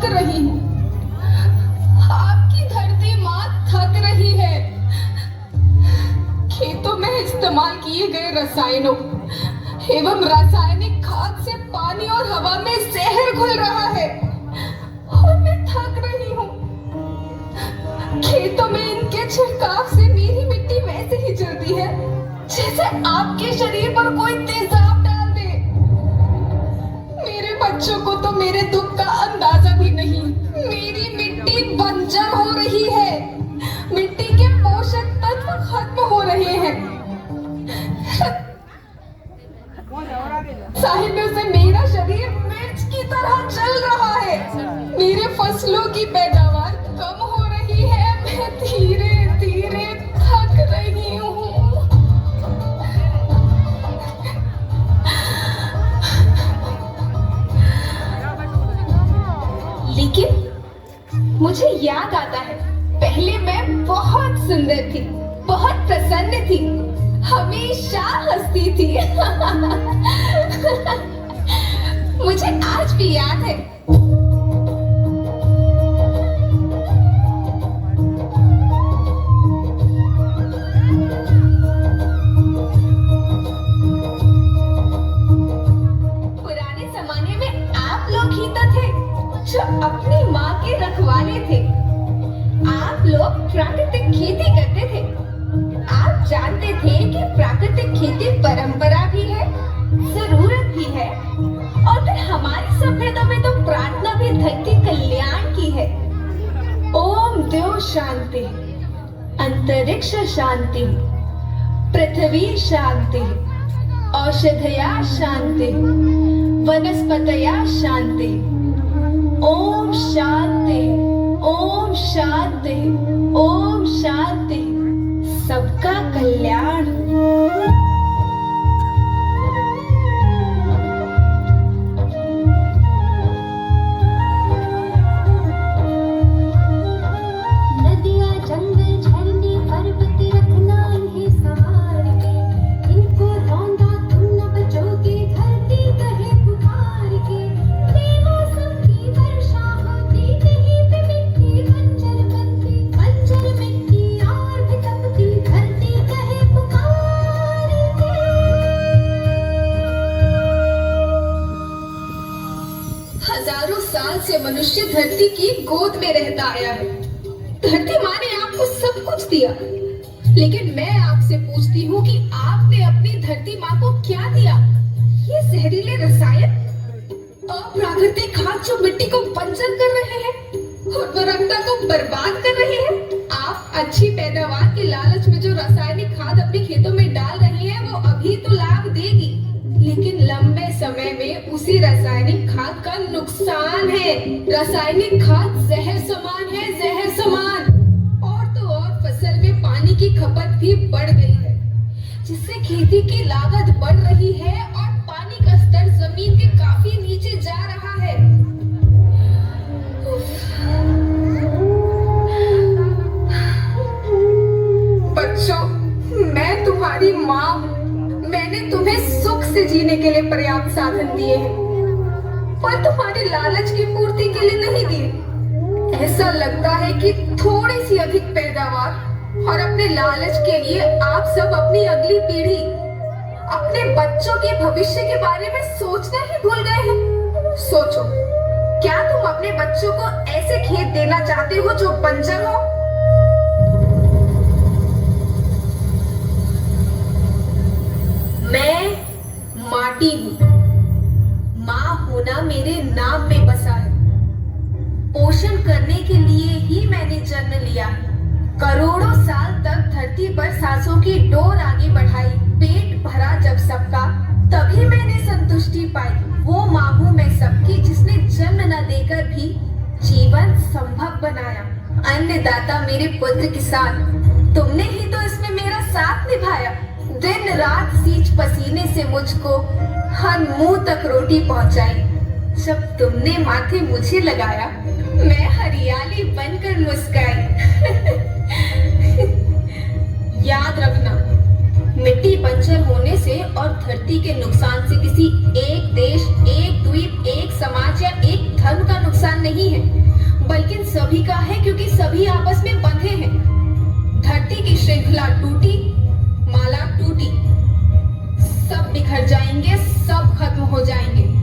थक रही हूँ। आपकी धरती माँ थक रही है। खेतों में इस्तेमाल किए गए रसायनों एवं रासायनिक खाद से पानी और हवा में जहर घुल रहा है और मैं थक रही हूँ। खेतों में इनके छिड़काव से मेरी मिट्टी वैसे ही जलती है जैसे आपके शरीर पर कोई तेजाब डाल दे। मेरे बच्चों को तो मेरे दुख का अंदाजा भी नहीं। मेरी मिट्टी बंजर हो रही है। मिट्टी के पोषक तत्व खत्म हो रहे हैं। साहित्य से मेरा शरीर मिर्च की तरह जल रहा है। मेरे फसलों की पैदावार कम हो रही है। मैं धीरे धीरे थक रही हूँ। लेकिन मुझे याद आता है, पहले मैं बहुत सुंदर थी, बहुत प्रसन्न थी, हमेशा हंसती थी। मुझे आज भी याद है। पुराने जमाने में आप लोग ही तो थे जो अपनी माँ के रखवाले थे। आप लोग प्राकृतिक खेती करते थे। आप जानते थे कि प्राकृतिक खेती परंपरा भी है, जरूरत भी है, और फिर हमारी सभ्यता में तो प्रार्थना भी धरती कल्याण की है। ओम देव शांति, अंतरिक्ष शांति, पृथ्वी शांति, औषधया शांति, वनस्पतया शांति। ओम शांति, ओम शांति, ओम शांति। सबका कल्याण। नदियाँ, जंगल, झरने, पर्वत रखना इन्हें संभाल के। इनको रौंदा तुम न बचोगे, धरती कहे पुकार के। बेमौसम की वर्षा होती, कहीं पे मिट्टी बंजर बनती। बंजर मिट्टी और भी तपती, धरती कहे पुकार के। हजारों साल से मनुष्य धरती की गोद में रहता आया है। धरती माँ ने आपको सब कुछ दिया, लेकिन मैं आपसे पूछती हूँ कि आपने अपनी धरती माँ को क्या दिया? ये जहरीले रसायन, अप्राकृतिक खाद जो मिट्टी को बंजर कर रहे हैं, उर्वरकता को बर्बाद कर रहे हैं। आप अच्छी पैदावार के लालच में जो रासायनिक खाद अपने खेतों में डाल रहे हैं, वो अभी तो लाभ देगी, लेकिन लंबे समय में उसी रासायनिक खाद का नुकसान है। रासायनिक खाद जहर समान है, जहर समान। और तो और फसल में पानी की खपत भी बढ़ गई है, जिससे खेती की लागत बढ़ रही है और पानी का स्तर जमीन के काफी नीचे जा रहा है। बच्चों, मैं तुम्हारी माँ हूँ। मैंने तुम्हें सुख से जीने के लिए पर्याप्त साधन दिए हैं, पर तुम्हारे लालच की पूर्ति के लिए नहीं दिए। ऐसा लगता है कि थोड़ी सी अधिक पैदावार और अपने लालच के लिए आप सब अपनी अगली पीढ़ी, अपने बच्चों के भविष्य के बारे में सोचना ही भूल गए हैं। सोचो, क्या तुम अपने बच्चों को ऐसे खेत देना चाहते हो जो बंजर हो? मैं माटी हूँ। माँ होना मेरे नाम में बसा है। पोषण करने के लिए ही मैंने जन्म लिया। करोड़ों साल तक धरती पर सांसों की डोर आगे बढ़ाई। पेट भरा जब सबका, तभी मैंने संतुष्टि पाई। वो माँ हूँ मैं सबकी, जिसने जन्म न देकर भी जीवन संभव बनाया। अन्नदाता मेरे पुत्र किसान, तुमने ही तो इसमें मेरा साथ निभाया। दिन रात सींच पसीने से मुझको हर मुंह तक रोटी पहुंचाई। जब तुमने माथे मुझे लगाया, मैं हरियाली बनकर मुस्काई। याद रखना, मिट्टी बंजर होने से और धरती के नुकसान से किसी एक देश, एक द्वीप, एक समाज या एक धर्म का नुकसान नहीं है। बल्कि सभी का है, क्योंकि सभी आपस में बंधे हैं। धरती की श्रृंखला टूटी, माला टूटी, सब बिखर जाएंगे, सब खत्म हो जाएंगे।